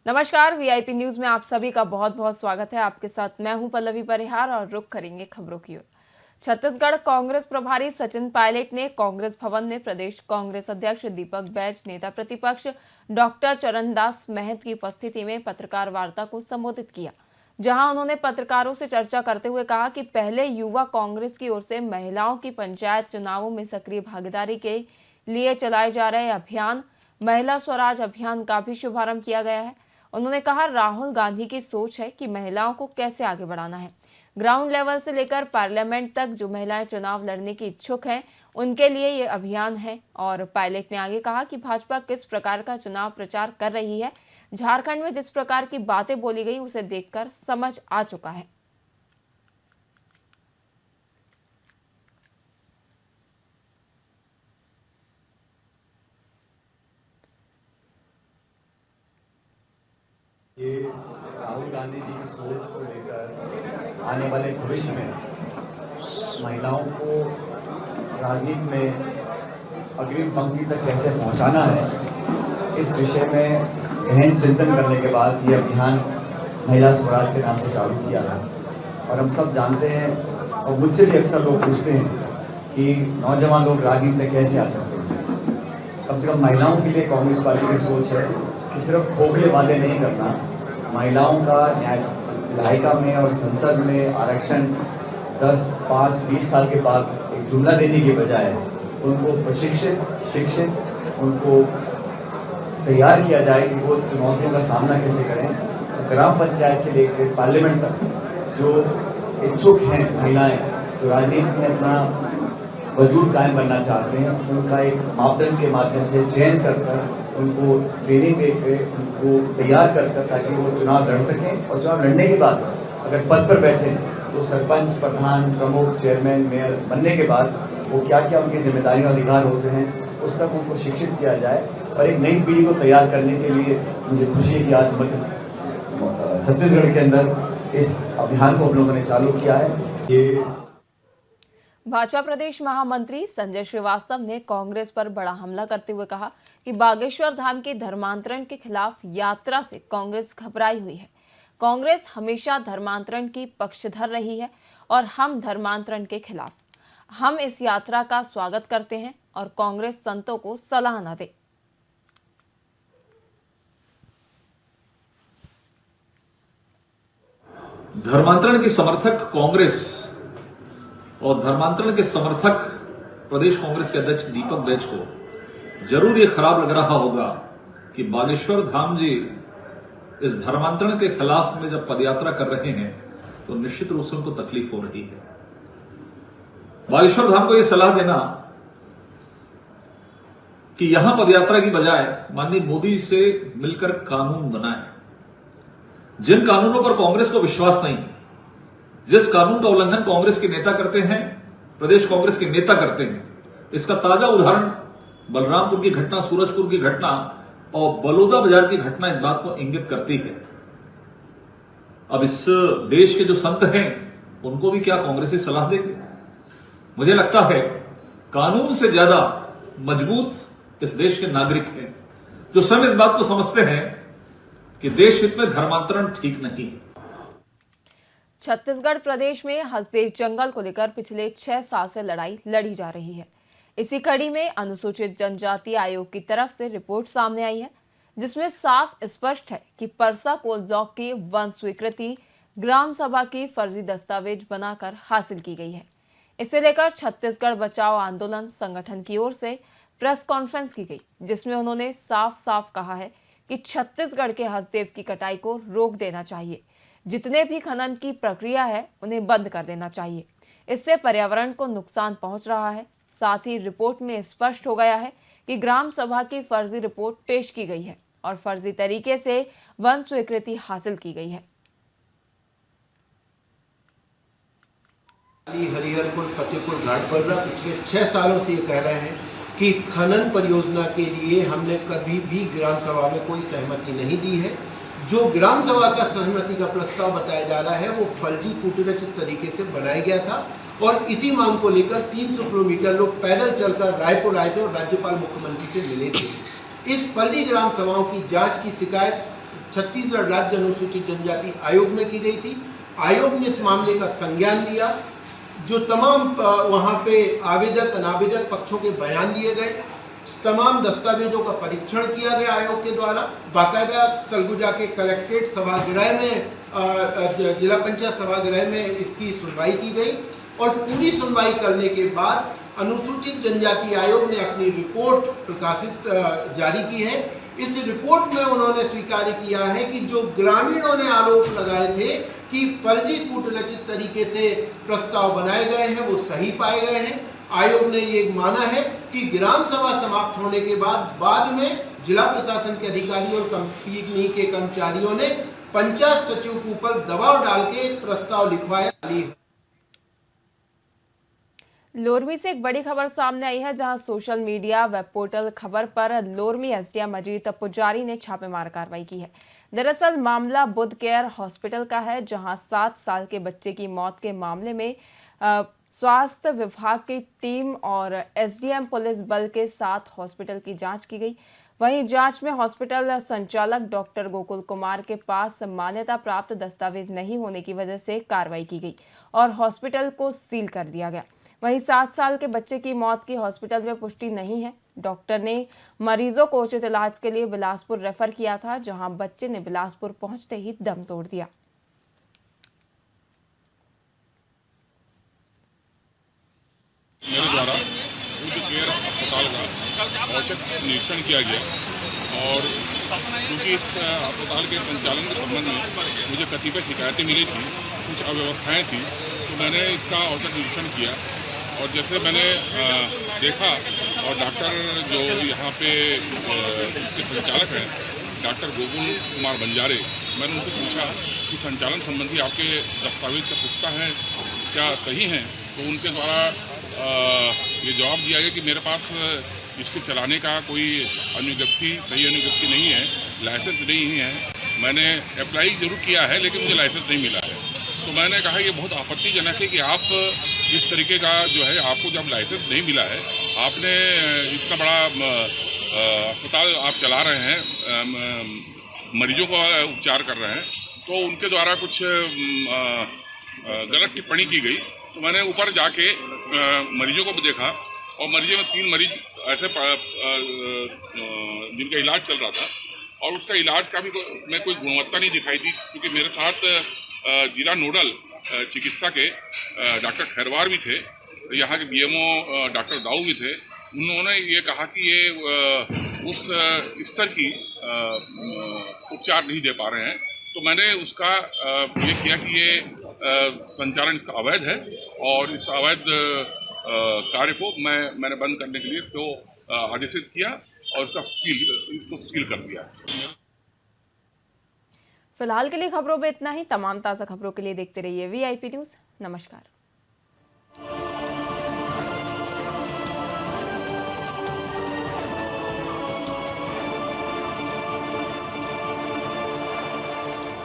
नमस्कार, VIP news में आप सभी का बहुत बहुत स्वागत है। आपके साथ मैं हूं पल्लवी परिहार और रुख करेंगे खबरों की ओर। छत्तीसगढ़ कांग्रेस प्रभारी सचिन पायलट ने कांग्रेस भवन में प्रदेश कांग्रेस अध्यक्ष दीपक बैज, नेता प्रतिपक्ष डॉक्टर चरणदास महंत की उपस्थिति में पत्रकार वार्ता को संबोधित किया, जहां उन्होंने पत्रकारों से चर्चा करते हुए कहा कि पहले युवा कांग्रेस की ओर से महिलाओं की पंचायत चुनावों में सक्रिय भागीदारी के लिए चलाए जा रहे अभियान महिला स्वराज अभियान का भी शुभारंभ किया गया है। उन्होंने कहा, राहुल गांधी की सोच है कि महिलाओं को कैसे आगे बढ़ाना है। ग्राउंड लेवल से लेकर पार्लियामेंट तक जो महिलाएं चुनाव लड़ने की इच्छुक हैं, उनके लिए ये अभियान है। और पायलट ने आगे कहा कि भाजपा किस प्रकार का चुनाव प्रचार कर रही है, झारखंड में जिस प्रकार की बातें बोली गई उसे देखकर समझ आ चुका है। ये राहुल गांधी जी की सोच को लेकर आने वाले भविष्य में महिलाओं को राजनीति में अग्रिम पंक्ति तक कैसे पहुंचाना है, इस विषय में गहन चिंतन करने के बाद ये अभियान महिला स्वराज के नाम से चालू किया है। और हम सब जानते हैं, और मुझसे भी अक्सर लोग पूछते हैं कि नौजवान लोग राजनीति में कैसे आ सकते हैं। कम से कम महिलाओं के लिए कांग्रेस पार्टी की सोच है कि सिर्फ खोखले वादे नहीं करना, महिलाओं का न्यायिका में और संसद में आरक्षण 10, 5, 20 साल के बाद एक जुमला देने के बजाय उनको प्रशिक्षित, शिक्षित, उनको तैयार किया जाए कि वो चुनौतियों का सामना कैसे करें। ग्राम पंचायत से लेकर पार्लियामेंट तक जो इच्छुक हैं महिलाएं, जो राजनीति में अपना वजूद कायम करना चाहते हैं, उनका एक मापदंड के माध्यम से चयन कर उनको ट्रेनिंग देकर उनको तैयार कर ताकि वो चुनाव लड़ सकें। और चुनाव लड़ने के बाद अगर पद पर बैठे तो सरपंच, प्रधान, प्रमुख, चेयरमैन, मेयर बनने के बाद वो क्या क्या उनकी जिम्मेदारियां, अधिकार होते हैं, उस तक उनको शिक्षित किया जाए। और एक नई पीढ़ी को तैयार करने के लिए मुझे खुशी है कि आज छत्तीसगढ़ के अंदर इस अभियान को हम लोगों ने चालू किया है। ये भाजपा प्रदेश महामंत्री संजय श्रीवास्तव ने कांग्रेस पर बड़ा हमला करते हुए कहा कि बागेश्वर धाम के धर्मांतरण के खिलाफ यात्रा से कांग्रेस घबराई हुई है। कांग्रेस हमेशा धर्मांतरण की पक्षधर रही है और हम धर्मांतरण के खिलाफ। हम इस यात्रा का स्वागत करते हैं और कांग्रेस संतों को सलाह न दे। धर्मांतरण के समर्थक कांग्रेस और धर्मांतरण के समर्थक प्रदेश कांग्रेस के अध्यक्ष दीपक बैज को जरूर ये खराब लग रहा होगा कि बागेश्वर धाम जी इस धर्मांतरण के खिलाफ में जब पदयात्रा कर रहे हैं तो निश्चित रूप से उनको तकलीफ हो रही है। बागेश्वर धाम को यह सलाह देना कि यहां पदयात्रा की बजाय माननीय मोदी से मिलकर कानून बनाए। जिन कानूनों पर कांग्रेस को विश्वास नहीं, जिस कानून का उल्लंघन कांग्रेस के नेता करते हैं, प्रदेश कांग्रेस के नेता करते हैं, इसका ताजा उदाहरण बलरामपुर की घटना, सूरजपुर की घटना और बलौदा बाजार की घटना इस बात को इंगित करती है। अब इस देश के जो संत हैं उनको भी क्या कांग्रेस ही सलाह देंगे? मुझे लगता है कानून से ज्यादा मजबूत इस देश के नागरिक हैं, जो स्वयं इस बात को समझते हैं कि देश हित में धर्मांतरण ठीक नहीं है। छत्तीसगढ़ प्रदेश में हसदेव जंगल को लेकर पिछले 6 साल से लड़ाई लड़ी जा रही है। इसी कड़ी में अनुसूचित जनजाति आयोग की तरफ से रिपोर्ट सामने आई है, जिसमें साफ स्पष्ट है कि परसा कोल ब्लॉक की वन स्वीकृति ग्राम सभा की फर्जी दस्तावेज बनाकर हासिल की गई है। इसे लेकर छत्तीसगढ़ बचाओ आंदोलन संगठन की ओर से प्रेस कॉन्फ्रेंस की गई, जिसमें उन्होंने साफ साफ कहा है कि छत्तीसगढ़ के हसदेव की कटाई को रोक देना चाहिए। जितने भी खनन की प्रक्रिया है उन्हें बंद कर देना चाहिए। इससे पर्यावरण को नुकसान पहुंच रहा है। साथ ही रिपोर्ट में स्पष्ट हो गया है कि ग्राम सभा की फर्जी रिपोर्ट पेश की गई है और फर्जी तरीके से वन स्वीकृति हासिल की गई है। हरिहरपुर, फतेहपुर, घाटबर्रा पिछले 6 सालों से ये कह रहे हैं कि खनन परियोजना के लिए हमने कभी भी ग्राम सभा में कोई सहमति नहीं दी है। जो ग्राम सभा का सहमति का प्रस्ताव बताया जा रहा है वो फर्जी कूटरचित तरीके से बनाया गया था और इसी मांग को लेकर 300 किलोमीटर लोग पैदल चलकर रायपुर आए थे और राज्यपाल मुख्यमंत्री से मिले थे। इस फर्जी ग्राम सभाओं की जांच की शिकायत छत्तीसगढ़ राज्य अनुसूचित जनजाति आयोग में की गई थी। आयोग ने इस मामले का संज्ञान लिया, जो तमाम वहां पे आवेदक अनावेदक पक्षों के बयान लिए गए, तमाम दस्तावेजों का परीक्षण किया गया आयोग के द्वारा। बाकायदा सरगुजा के कलेक्ट्रेट सभागृह में, जिला पंचायत सभागृह में इसकी सुनवाई की गई और पूरी सुनवाई करने के बाद अनुसूचित जनजाति आयोग ने अपनी रिपोर्ट प्रकाशित जारी की है। इस रिपोर्ट में उन्होंने स्वीकार किया है कि जो ग्रामीणों ने आरोप लगाए थे कि फर्जी कूटरचित तरीके से प्रस्ताव बनाए गए हैं, वो सही पाए गए हैं। आयोग ने ये माना है कि ग्राम सभा समाप्त होने के बाद में जिला प्रशासन के अधिकारी और कंपनी के कर्मचारियों ने पंचायत सचिव के ऊपर दबाव डाल के प्रस्ताव लिखवाया। लोरमी से एक बड़ी खबर सामने आई है, जहां सोशल मीडिया वेब पोर्टल खबर पर लोरमी एसडीएम अजीत पुजारी ने छापेमार कार्रवाई की है। दरअसल मामला बुध केयर हॉस्पिटल का है, जहां 7 साल के बच्चे की मौत के मामले में स्वास्थ्य विभाग की टीम और एसडीएम पुलिस बल के साथ हॉस्पिटल की जांच की गई। वहीं जांच में हॉस्पिटल संचालक डॉक्टर गोकुल कुमार के पास मान्यता प्राप्त दस्तावेज नहीं होने की वजह से कार्रवाई की गई और हॉस्पिटल को सील कर दिया गया। वहीं 7 साल के बच्चे की मौत की हॉस्पिटल में पुष्टि नहीं है। डॉक्टर ने मरीजों को उचित इलाज के लिए बिलासपुर रेफर किया था, जहां बच्चे ने बिलासपुर पहुंचते ही दम तोड़ दिया। मेरे द्वारा बुध केयर अस्पताल का औचक निरीक्षण किया गया और क्योंकि इस अस्पताल के संचालन के संबंध में मुझे कतिपय शिकायतें मिली थी, कुछ अव्यवस्थाएं थी, तो मैंने इसका औचक निरीक्षण किया और जैसे मैंने देखा और डॉक्टर जो यहाँ पे इसके संचालक हैं डॉक्टर गोकुल कुमार बंजारे, मैंने उनसे पूछा कि संचालन संबंधी आपके दस्तावेज का पुख्ता है, क्या सही हैं? तो उनके द्वारा ये जवाब दिया गया कि मेरे पास इसके चलाने का कोई सही अनुज्ञप्ति नहीं है, लाइसेंस नहीं है। मैंने अप्लाई जरूर किया है लेकिन मुझे लाइसेंस नहीं मिला है। तो मैंने कहा ये बहुत आपत्तिजनक है कि आप इस तरीके का जो है, आपको जब लाइसेंस नहीं मिला है, आपने इतना बड़ा अस्पताल आप चला रहे हैं, मरीजों का उपचार कर रहे हैं, तो उनके द्वारा कुछ गलत टिप्पणी की गई। तो मैंने ऊपर जाके मरीजों को भी देखा और मरीजों में 3 मरीज ऐसे जिनका इलाज चल रहा था और उसका इलाज का भी में कोई गुणवत्ता नहीं दिखाई थी, क्योंकि मेरे साथ जिला नोडल चिकित्सा के डॉक्टर खैरवार भी थे, यहाँ के बीएमओ डॉक्टर दाऊ भी थे। उन्होंने ये कहा कि ये उस स्तर की उपचार नहीं दे पा रहे हैं। तो मैंने उसका ये किया कि ये संचालन इसका अवैध है और इस अवैध कार्य को मैंने बंद करने के लिए तो आदेशित किया और इसको सील कर दिया। फिलहाल के लिए खबरों में इतना ही। तमाम ताज़ा खबरों के लिए देखते रहिए VIP न्यूज़। नमस्कार।